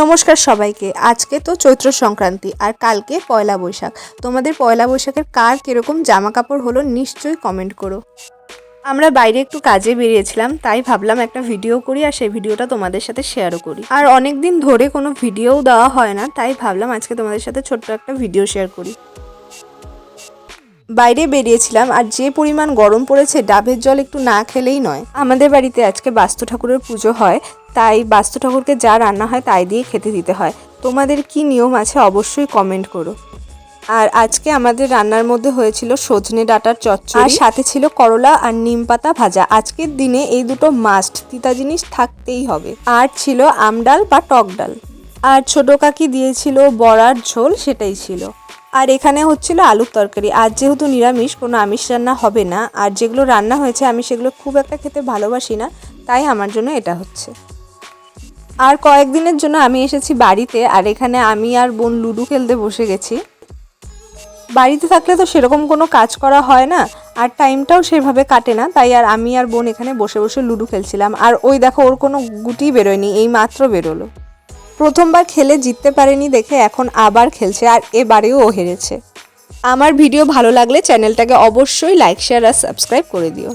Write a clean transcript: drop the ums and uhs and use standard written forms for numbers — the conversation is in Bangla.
নমস্কার সবাইকে। আজকে তো চৈত্র সংক্রান্তি আর কালকে পয়লা বৈশাখ। তোমাদের পয়লা বৈশাখের কার কিরকম জামা কাপড় হলো নিশ্চয়ই কমেন্ট করো। আমরা বাইরে একটু কাজে বেরিয়েছিলাম, তাই ভাবলাম একটা ভিডিও করি আর সেই ভিডিওটা তোমাদের সাথে শেয়ারও করি। আর অনেক দিন ধরে কোনো ভিডিওও দেওয়া হয় না, তাই ভাবলাম আজকে তোমাদের সাথে ছোট্ট একটা ভিডিও শেয়ার করি। বাইরে বেরিয়েছিলাম আর যে পরিমাণ গরম পড়েছে, ডাবের জল একটু না খেলেই নয়। আমাদের বাড়িতে আজকে বাস্তু ঠাকুরের পুজো হয়, তাই বাস্তু ঠাকুরকে যা রান্না হয় তাই দিয়ে খেতে দিতে হয়। তোমাদের কি নিয়ম আছে অবশ্যই কমেন্ট করো। আর আজকে আমাদের রান্নার মধ্যে হয়েছিল সজনে ডাঁটার চচ্চড়ি, আর সাথে ছিল করলা আর নিম পাতা ভাজা। আজকের দিনে এই দুটো মাস্ট, তিতা জিনিস থাকতেই হবে। আর ছিল আমডাল বা টক ডাল, আর ছোট কাকি দিয়েছিল বড়ার ঝোল, সেটাই ছিল। আর এখানে হচ্ছিল আলুর তরকারি। আজ যেহেতু নিরামিষ, কোনো আমিষ রান্না হবে না, আর যেগুলো রান্না হয়েছে আমি সেগুলো খুব একটা খেতে ভালোবাসি না, তাই আমার জন্য এটা হচ্ছে। আর কয়েকদিনের জন্য আমি এসেছি বাড়িতে, আর এখানে আমি আর বোন লুডো খেলতে বসে গেছি। বাড়িতে থাকলে তো সেরকম কোনো কাজ করা হয় না, আর টাইমটাও সেভাবে কাটে না, তাই আর আমি আর বোন এখানে বসে বসে লুডো খেলছিলাম। আর ওই দেখো, ওর কোনো গুটি বেরোয়নি, এই মাত্র বেরোলো। প্রথমবার খেলে জিততে পারেনি দেখে এখন আবার খেলছে, আর এবারেও ও হেরেছে। আমার ভিডিও ভালো লাগলে চ্যানেলটাকে অবশ্যই লাইক, শেয়ার আর সাবস্ক্রাইব করে দিও।